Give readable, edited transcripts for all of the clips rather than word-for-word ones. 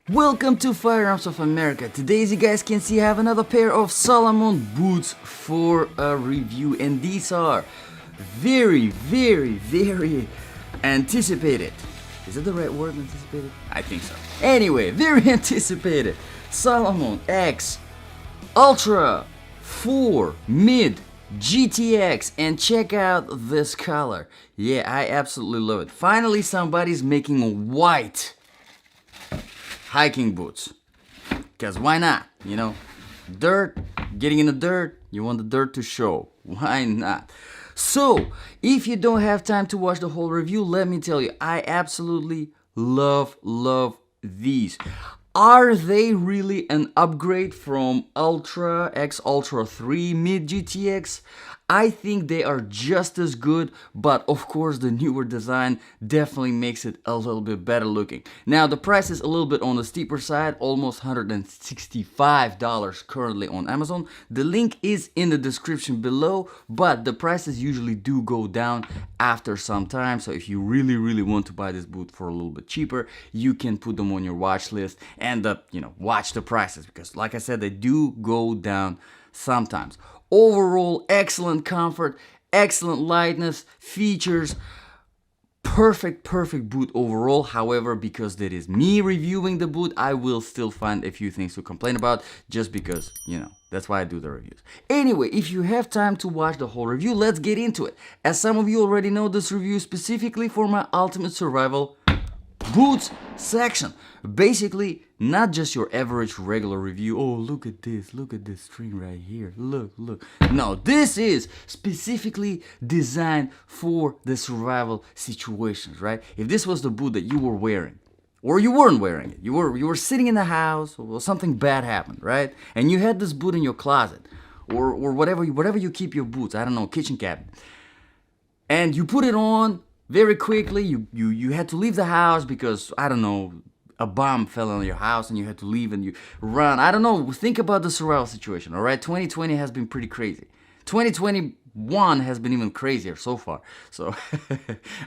Welcome to Firearms of America. Today, as you guys can see, I have another pair of Salomon boots for a review, and these are very anticipated. Is it the right word, anticipated? I think so. Anyway, very anticipated Salomon X Ultra 4 Mid GTX, and check out this color. Yeah, I absolutely love it. Finally, somebody's making white hiking boots, because why not? You know, dirt, getting in the dirt, you want the dirt to show. Why not? So if you don't have time to watch the whole review, let me tell you, I absolutely love these. Are they really an upgrade from Ultra X Ultra 3 Mid GTX? I think they are just as good, but of course the newer design definitely makes it a little bit better looking. Now the price is a little bit on the steeper side, almost $165 currently on Amazon. The link is in the description below, but the prices usually do go down after some time. So if you really want to buy this boot for a little bit cheaper, you can put them on your watch list and watch the prices, because like I said, they do go down sometimes. Overall, excellent comfort, excellent lightness, features, perfect boot overall. However, because that is me reviewing the boot, I will still find a few things to complain about, just because, that's why I do the reviews. Anyway, if you have time to watch the whole review, let's get into it. As some of you already know, this review is specifically for my Ultimate Survival boots section. Basically, not just your average regular review. Oh, look at this string right here. Look. No, this is specifically designed for the survival situations, right? If this was the boot that you were wearing, or you weren't wearing it, you were sitting in the house, or something bad happened, right? And you had this boot in your closet, or whatever you keep your boots, I don't know, kitchen cabinet, and you put it on very quickly. You had to leave the house because, I don't know, a bomb fell on your house and you had to leave and you run. I don't know. Think about the survival situation, all right? 2020 has been pretty crazy. 2021 has been even crazier so far. So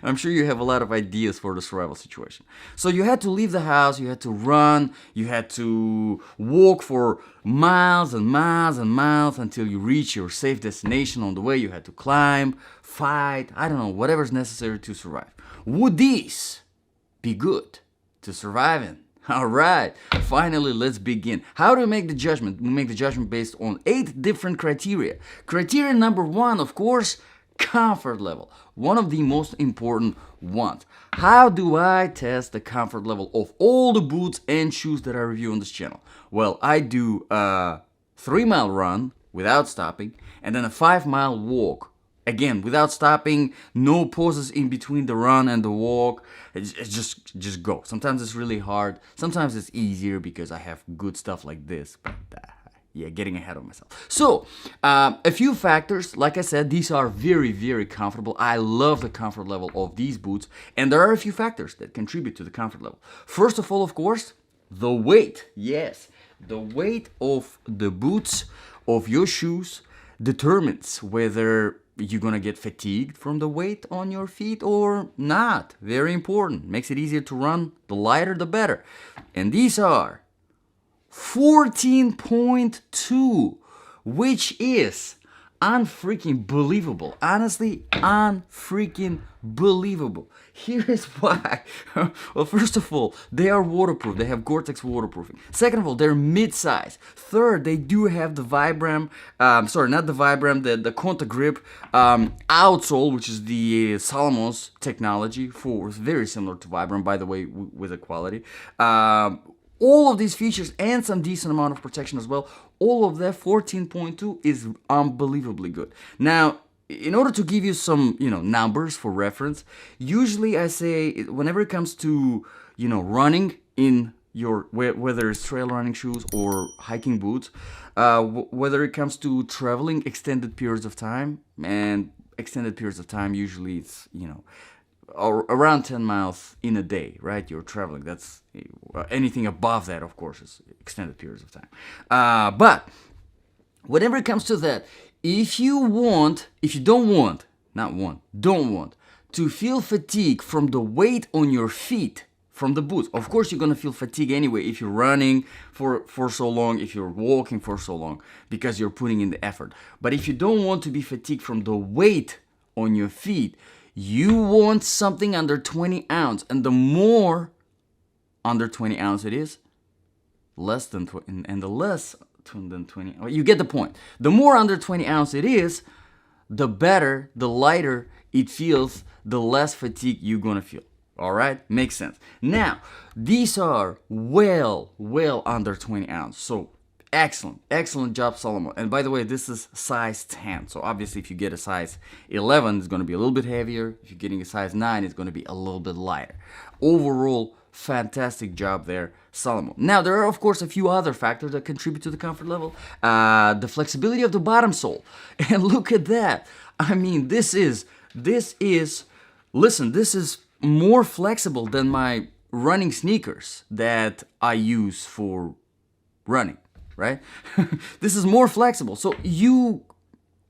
I'm sure you have a lot of ideas for the survival situation. So you had to leave the house, you had to run, you had to walk for miles and miles until you reach your safe destination. On the way, you had to climb, fight, I don't know, whatever's necessary to survive. Would these be good to survive in? All right, finally, let's begin. How do we make the judgment? We make the judgment based on 8 different criteria. Criteria number 1, of course, comfort level. One of the most important ones. How do I test the comfort level of all the boots and shoes that I review on this channel? Well, I do a 3-mile run without stopping, and then a 5-mile walk. Again, without stopping, no pauses in between the run and the walk. It's just go. Sometimes it's really hard. Sometimes it's easier because I have good stuff like this. But yeah, getting ahead of myself. So, a few factors. Like I said, these are very comfortable. I love the comfort level of these boots. And there are a few factors that contribute to the comfort level. First of all, of course, the weight. Yes, the weight of the boots, of your shoes, determines whether you're gonna get fatigued from the weight on your feet or not. Very important. Makes it easier to run. The lighter, the better. And these are 14.2, which is unfreaking believable. Honestly, unfreaking believable. Here is why. Well, first of all, they are waterproof. They have GORE-TEX waterproofing. Second of all, they're mid-size. Third, they do have the Vibram, the Conta Grip outsole, which is the Salomon's technology, very similar to Vibram, by the way, with the quality. All of these features and some decent amount of protection as well. All of that 14.2 is unbelievably good. Now, in order to give you some, numbers for reference, usually I say whenever it comes to, running in your, whether it's trail running shoes or hiking boots, whether it comes to traveling extended periods of time, and extended periods of time usually it's, or around 10 miles in a day, right? You're traveling. That's anything above that, of course, is extended periods of time. But whenever it comes to that, if you don't want to feel fatigue from the weight on your feet from the boots. Of course, you're gonna feel fatigue anyway if you're running for so long, if you're walking for so long, because you're putting in the effort. But if you don't want to be fatigued from the weight on your feet, you want something under 20 ounce. And the more under 20 ounce it is, less than 20, and the less than 20, you get the point. The more under 20 ounce it is, the better, the lighter it feels, the less fatigue you're gonna feel. All right, makes sense. Now, these are well under 20 ounce. So excellent job, Salomon. And by the way, this is size 10. So obviously, if you get a size 11, it's gonna be a little bit heavier. If you're getting a size 9, it's gonna be a little bit lighter. Overall, fantastic job there, Salomon. Now, there are, of course, a few other factors that contribute to the comfort level. The flexibility of the bottom sole. And look at that. I mean, this is more flexible than my running sneakers that I use for running, right? This is more flexible. So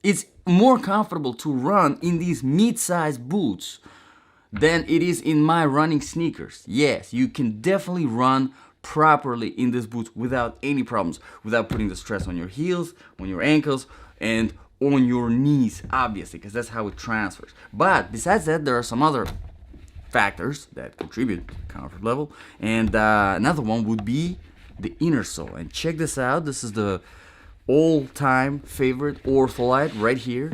it's more comfortable to run in these mid-sized boots than it is in my running sneakers. Yes, you can definitely run properly in these boots without any problems, without putting the stress on your heels, on your ankles, and on your knees, obviously, because that's how it transfers. But besides that, there are some other factors that contribute to the comfort level, and another one would be the inner sole. And check this out. This is the all-time favorite Ortholite right here.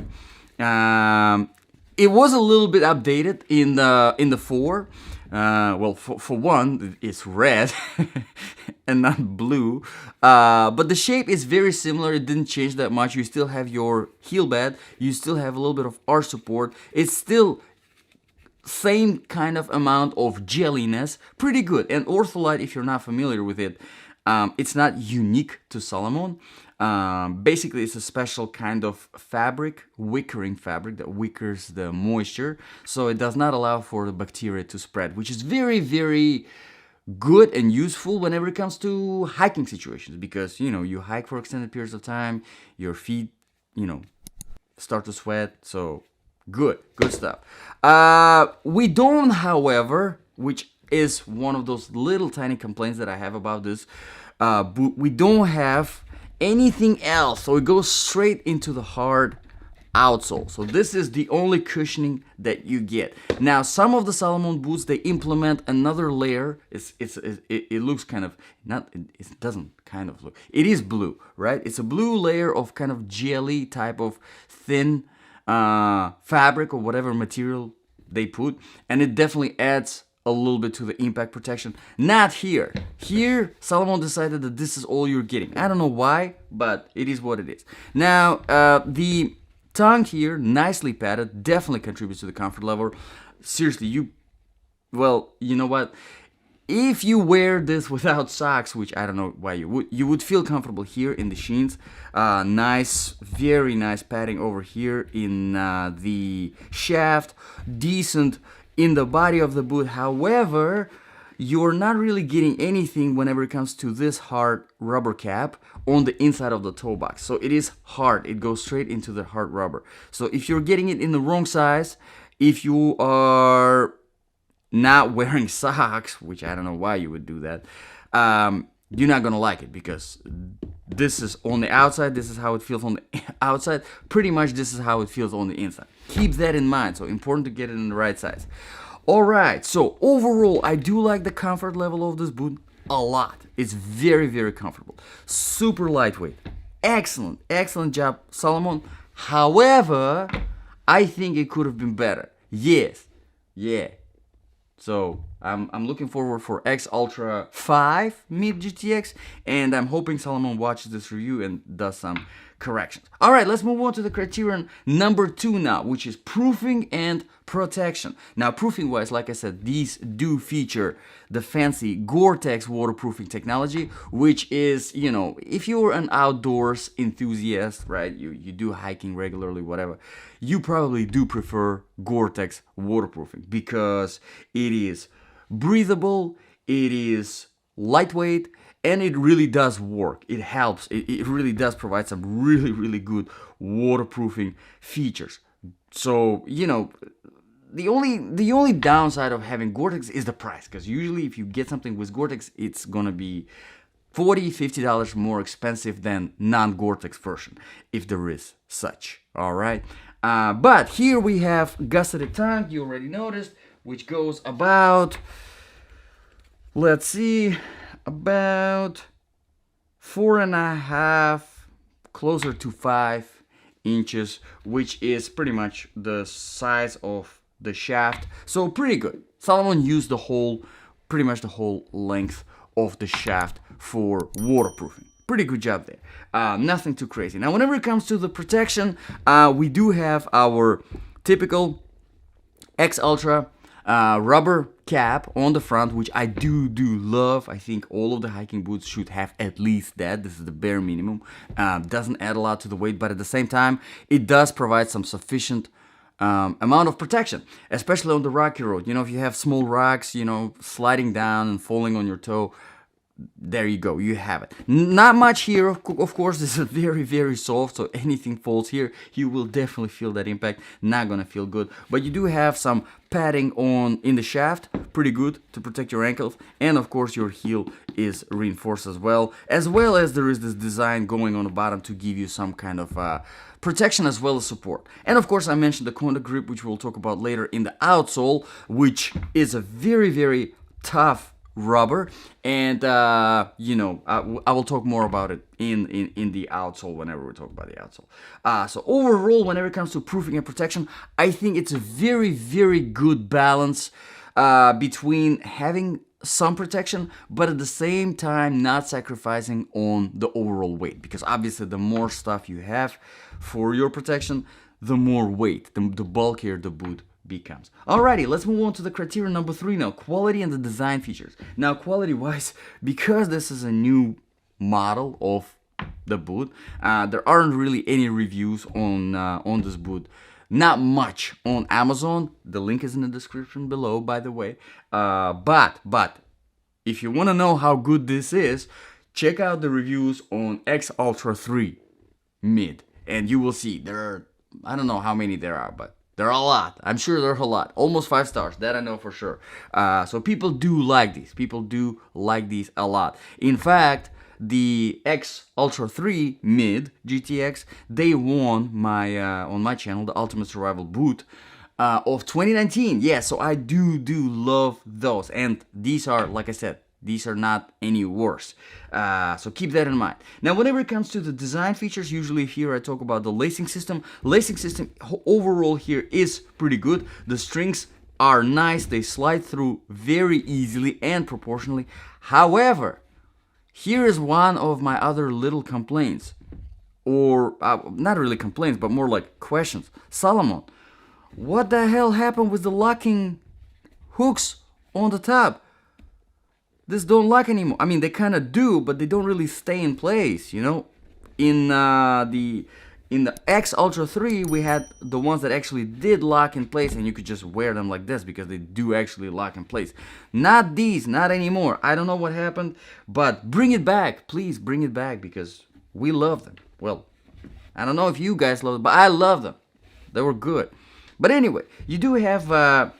It was a little bit updated in the 4. Well, for one, it's red and not blue. But the shape is very similar. It didn't change that much. You still have your heel bed. You still have a little bit of arch support. It's still same kind of amount of jelliness. Pretty good. And Ortholite, if you're not familiar with it, it's not unique to Salomon. Basically, it's a special kind of fabric, wickering fabric that wickers the moisture, so it does not allow for the bacteria to spread, which is very good and useful whenever it comes to hiking situations, because you hike for extended periods of time, your feet start to sweat. So good stuff. We don't, however, which is one of those little tiny complaints that I have about this boot, we don't have anything else, so it goes straight into the hard outsole. So this is the only cushioning that you get. Now, some of the Salomon boots, they implement another layer. It looks kind of not. It doesn't kind of look. It is blue, right? It's a blue layer of kind of jelly type of thin fabric or whatever material they put, and it definitely adds a little bit to the impact protection. Not here. Here, Salomon decided that this is all you're getting. I don't know why, but it is what it is. Now, the tongue here, nicely padded, definitely contributes to the comfort level. Seriously, you know what? If you wear this without socks, which I don't know why you would feel comfortable here in the sheens. Nice, very nice padding over here in the shaft. Decent in the body of the boot. However, you're not really getting anything whenever it comes to this hard rubber cap on the inside of the toe box. So it is hard. It goes straight into the hard rubber. So if you're getting it in the wrong size, if you are not wearing socks, which I don't know why you would do that, you're not gonna like it, because this is on the outside, this is how it feels on the outside. Pretty much this is how it feels on the inside. Keep that in mind. So important to get it in the right size. All right, so overall, I do like the comfort level of this boot a lot. It's very comfortable, super lightweight. Excellent job, Salomon. However, I think it could have been better. Yes, yeah. So I'm looking forward for X Ultra 5 Mid GTX, and I'm hoping Salomon watches this review and does some corrections. All right, let's move on to the criterion number 2 now, which is proofing and protection. Now, proofing wise, like I said, these do feature the fancy GORE-TEX waterproofing technology, which is, if you're an outdoors enthusiast, right, you do hiking regularly, whatever, you probably do prefer GORE-TEX waterproofing, because it is breathable, it is lightweight, and it really does work. It helps. It really does provide some really good waterproofing features. So, the only downside of having GORE-TEX is the price, because usually if you get something with GORE-TEX, it's gonna be $40-50 more expensive than non-GORE-TEX version, if there is such. All right, but here we have gusseted tank, you already noticed, which goes about, let's see, about 4.5, closer to 5 inches, which is pretty much the size of the shaft. So pretty good. Salomon used pretty much the whole length of the shaft for waterproofing. Pretty good job there. Nothing too crazy. Now, whenever it comes to the protection, we do have our typical X Ultra rubber cap on the front, which I do love. I think all of the hiking boots should have at least that. This is the bare minimum. Doesn't add a lot to the weight, but at the same time, it does provide some sufficient amount of protection, especially on the rocky road. You know, if you have small rocks, you know, sliding down and falling on your toe, there you go, you have it. Not much here, of course. This is very soft, so anything falls here, you will definitely feel that impact. Not gonna feel good, but you do have some padding in the shaft, pretty good to protect your ankles, and of course your heel is reinforced as well as there is this design going on the bottom to give you some kind of protection as well as support. And of course I mentioned the contact grip, which we'll talk about later, in the outsole, which is a very tough rubber, and you know, I will talk more about it in the outsole whenever we talk about the outsole. So overall, whenever it comes to proofing and protection, I think it's a very good balance between having some protection, but at the same time not sacrificing on the overall weight, because obviously the more stuff you have for your protection, the more weight, the bulkier the boot becomes. Alrighty, let's move on to the criteria number 3 now, quality and the design features. Now, quality wise, because this is a new model of the boot, there aren't really any reviews on this boot. Not much on Amazon. The link is in the description below, by the way. But if you want to know how good this is, check out the reviews on X Ultra 3 Mid, and you will see there are, I don't know how many there are, but there are a lot. I'm sure there are a lot. Almost 5 stars. That I know for sure. So people do like these. People do like these a lot. In fact, the X Ultra 3 Mid GTX, they won my on my channel the Ultimate Survival Boot of 2019. Yeah, so I do love those. And these are, like I said, these are not any worse. So keep that in mind. Now, whenever it comes to the design features, usually here I talk about the lacing system. Lacing system overall here is pretty good. The strings are nice. They slide through very easily and proportionally. However, here is one of my other little complaints. Or, not really complaints, but more like questions. Salomon, what the hell happened with the locking hooks on the top? This don't lock anymore. I mean, they kind of do, but they don't really stay in place, you know. In the X Ultra 3, we had the ones that actually did lock in place, and you could just wear them like this because they do actually lock in place. Not these, not anymore. I don't know what happened, but bring it back. Please bring it back, because we love them. Well, I don't know if you guys love them, but I love them. They were good. But anyway, you do have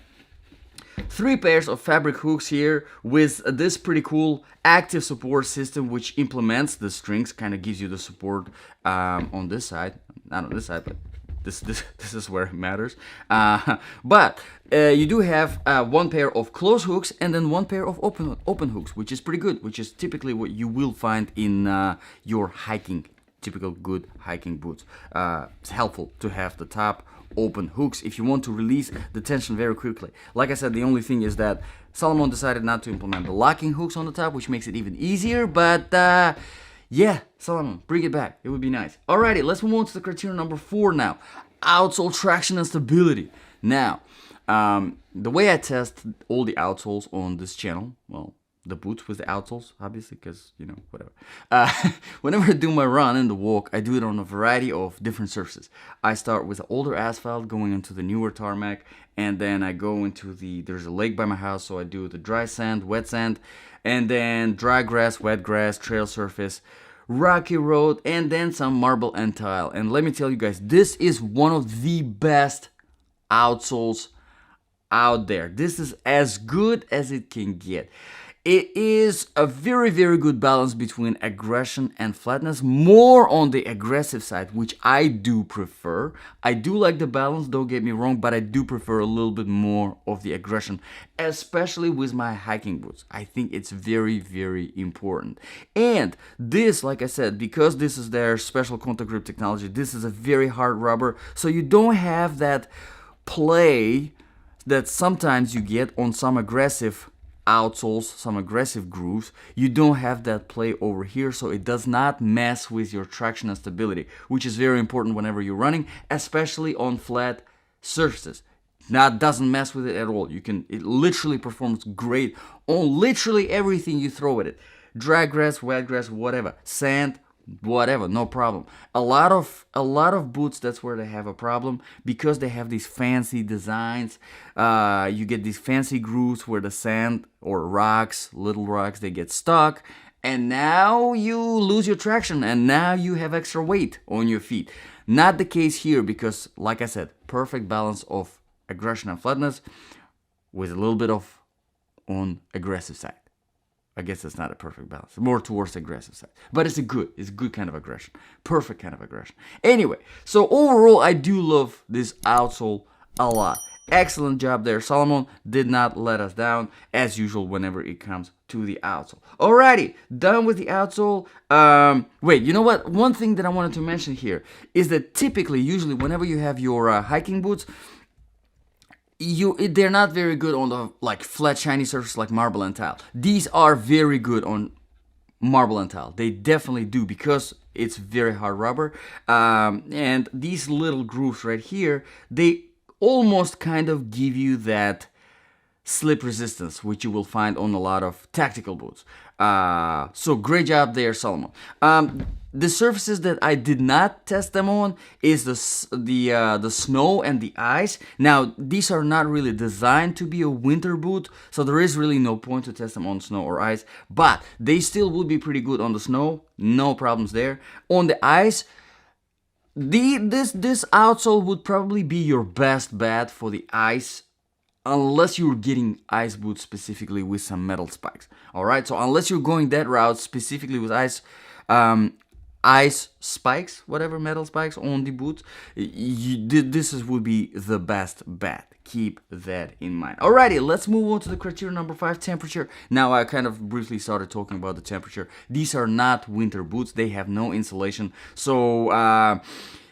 3 pairs of fabric hooks here with this pretty cool active support system, which implements the strings, kind of gives you the support on this side, not on this side, but this is where it matters. But you do have 1 pair of closed hooks and then 1 pair of open hooks, which is pretty good, which is typically what you will find in your typical good hiking boots. It's helpful to have the top open hooks if you want to release the tension very quickly. Like I said, the only thing is that Salomon decided not to implement the locking hooks on the top, which makes it even easier, but yeah, Salomon, bring it back. It would be nice. Alrighty, let's move on to the criteria number 4 now. Outsole traction and stability. Now, the way I test all the outsoles on this channel, well, the boots with the outsoles, obviously, because, you know, whatever. Whenever I do my run and the walk, I do it on a variety of different surfaces. I start with the older asphalt, going into the newer tarmac, and then I go into there's a lake by my house, so I do the dry sand, wet sand, and then dry grass, wet grass, trail surface, rocky road, and then some marble and tile. And let me tell you guys, this is one of the best outsoles out there. This is as good as it can get. It is a very, very good balance between aggression and flatness, more on the aggressive side, which I do prefer. I do like the balance, don't get me wrong, but I do prefer a little bit more of the aggression, especially with my hiking boots. I think it's very, very important. And this, like I said, because this is their special contact grip technology, this is a very hard rubber, so you don't have that play that sometimes you get on some aggressive outsoles, some aggressive grooves. You don't have that play over here, so it does not mess with your traction and stability, which is very important whenever you're running, especially on flat surfaces. That doesn't mess with it at all. It literally performs great on literally everything you throw at it. Dry grass, wet grass, whatever, sand, whatever, no problem. A lot of boots, that's where they have a problem, because they have these fancy designs. You get these fancy grooves where the sand or rocks, little rocks, they get stuck, and now you lose your traction, and now you have extra weight on your feet. Not the case here, because like I said, perfect balance of aggression and flatness with a little bit of on aggressive side. I guess that's not a perfect balance. More towards the aggressive side. But it's a good kind of aggression. Perfect kind of aggression. Anyway, so overall, I do love this outsole a lot. Excellent job there. Salomon did not let us down, as usual, whenever it comes to the outsole. Alrighty, done with the outsole. Wait, you know what? One thing that I wanted to mention here is that typically, usually, whenever you have your hiking boots, they're not very good on the like flat shiny surface like marble and tile. These are very good on marble and tile. They definitely do, because it's very hard rubber, and these little grooves right here, they almost kind of give you that slip resistance, which you will find on a lot of tactical boots. So great job there, Salomon. The surfaces that I did not test them on is the snow and the ice. Now, these are not really designed to be a winter boot, so there is really no point to test them on snow or ice, but they still would be pretty good on the snow. No problems there. On the ice, this outsole would probably be your best bet for the ice, unless you're getting ice boots specifically with some metal spikes. Alright, so unless you're going that route specifically with ice spikes, whatever, metal spikes on the boots, this would be the best bet. Keep that in mind. Alrighty, let's move on to the criteria number 5, temperature. Now, I kind of briefly started talking about the temperature. These are not winter boots. They have no insulation. So,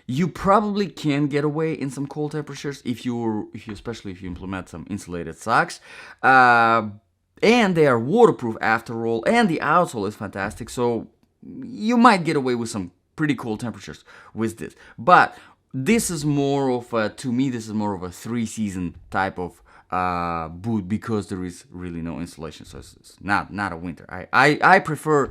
you probably can get away in some cold temperatures especially if you implement some insulated socks. And they are waterproof after all, and the outsole is fantastic, so you might get away with some pretty cold temperatures with this. But this is more of a, to me, this is more of a 3-season type of boot, because there is really no insulation, so it's not a winter. I prefer,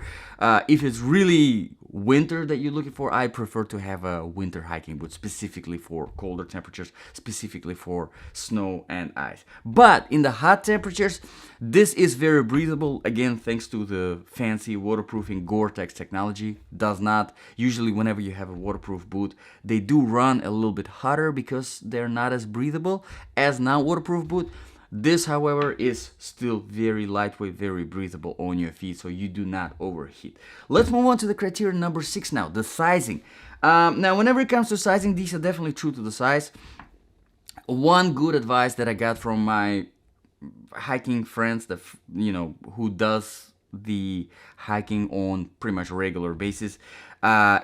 if it's really winter that you're looking for, I prefer to have a winter hiking boot specifically for colder temperatures, specifically for snow and ice. But in the hot temperatures, this is very breathable, again thanks to the fancy waterproofing GORE-TEX technology. Does not, usually whenever you have a waterproof boot, they do run a little bit hotter because they're not as breathable as non-waterproof boot. This, however, is still very lightweight, very breathable on your feet, so you do not overheat. Let's move on to the criteria number 6 now, the sizing. Now, whenever it comes to sizing, these are definitely true to the size. One good advice that I got from my hiking friends, who does the hiking on pretty much a regular basis,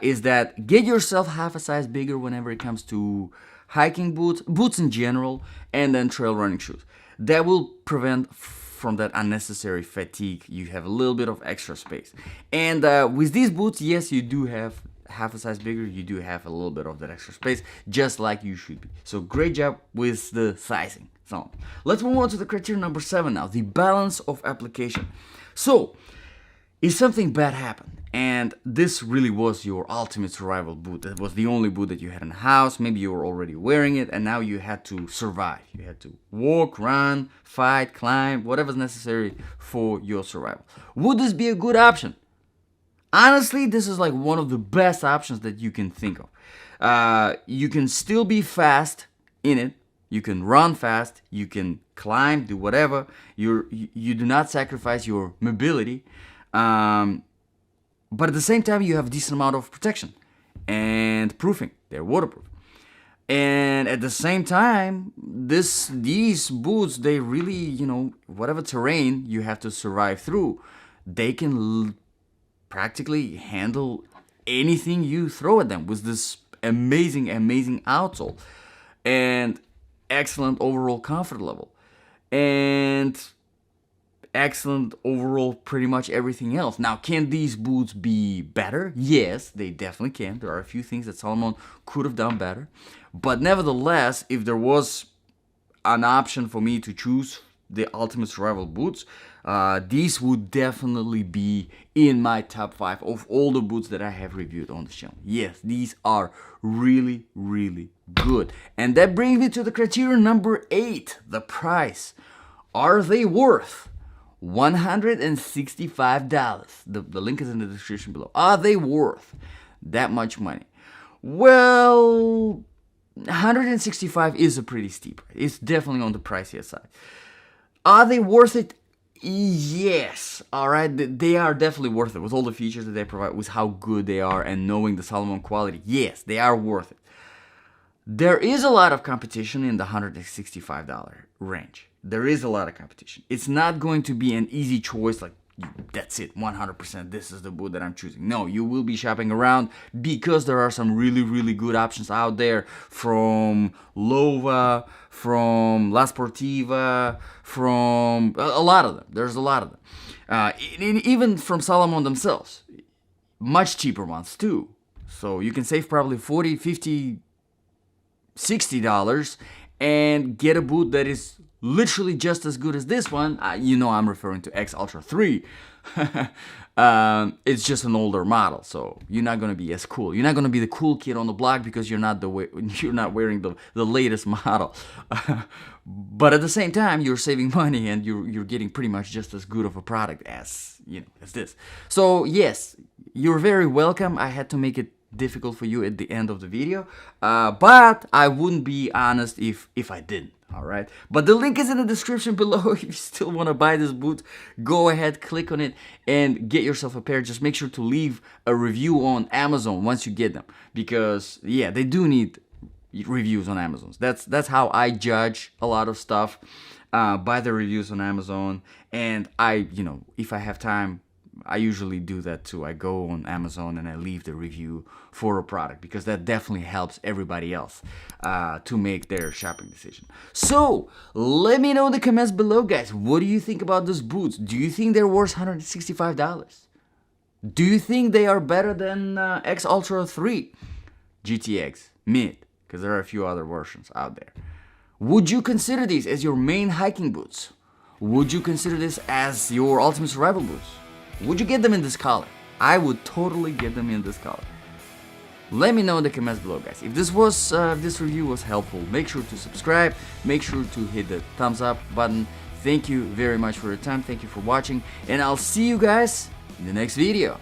is that get yourself half a size bigger whenever it comes to hiking boots in general, and then trail running shoes. That will prevent from that unnecessary fatigue. You have a little bit of extra space. And with these boots, yes, you do have half a size bigger. You do have a little bit of that extra space, just like you should be. So great job with the sizing. So let's move on to the criteria number 7 now, the balance of application. So if something bad happened, and this really was your ultimate survival boot, that was the only boot that you had in the house, maybe you were already wearing it, and now you had to survive. You had to walk, run, fight, climb, whatever's necessary for your survival. Would this be a good option? Honestly, this is like one of the best options that you can think of. You can still be fast in it. You can run fast, you can climb, do whatever. You do not sacrifice your mobility, but at the same time you have a decent amount of protection and proofing. They're waterproof. And at the same time, these boots, they really, you know, whatever terrain you have to survive through, they can practically handle anything you throw at them with this amazing outsole and excellent overall comfort level and excellent overall pretty much everything else. Now, can these boots be better? Yes, they definitely can. There are a few things that Salomon could have done better, but nevertheless, if there was an option for me to choose the ultimate survival boots, these would definitely be in my top 5 of all the boots that I have reviewed on the channel. Yes, these are really good. And that brings me to the criterion number 8, the price. Are they worth $165? The link is in the description below. Are they worth that much money? Well, 165 is a pretty steep. It's definitely on the pricier side. Are they worth it? Yes. Alright, they are definitely worth it with all the features that they provide, with how good they are, and knowing the Salomon quality. Yes, they are worth it. There is a lot of competition in the $165 range. There is a lot of competition. It's not going to be an easy choice like, that's it, 100%, this is the boot that I'm choosing. No, you will be shopping around because there are some really good options out there, from Lova, from La Sportiva, from a lot of them. There's a lot of them. Even from Salomon themselves. Much cheaper ones too. So you can save probably $40, $50, $60 and get a boot that is literally just as good as this one. You know I'm referring to X Ultra 3. It's just an older model, so you're not gonna be as cool. You're not gonna be the cool kid on the block because you're not wearing the latest model. But at the same time, you're saving money and you're getting pretty much just as good of a product as, you know, as this. So yes, you're very welcome. I had to make it difficult for you at the end of the video, but I wouldn't be honest if I didn't. Alright, but the link is in the description below. If you still want to buy this boot, go ahead, click on it and get yourself a pair. Just make sure to leave a review on Amazon once you get them, because yeah, they do need reviews on Amazon. That's how I judge a lot of stuff, by the reviews on Amazon. And you know, if I have time, I usually do that too. I go on Amazon and I leave the review for a product, because that definitely helps everybody else to make their shopping decision. So let me know in the comments below, guys. What do you think about those boots? Do you think they're worth $165? Do you think they are better than X Ultra 3 GTX Mid? Because there are a few other versions out there. Would you consider these as your main hiking boots? Would you consider this as your ultimate survival boots? Would you get them in this color? I would totally get them in this color. Let me know in the comments below, guys. If this review was helpful, make sure to subscribe. Make sure to hit the thumbs up button. Thank you very much for your time. Thank you for watching, and I'll see you guys in the next video.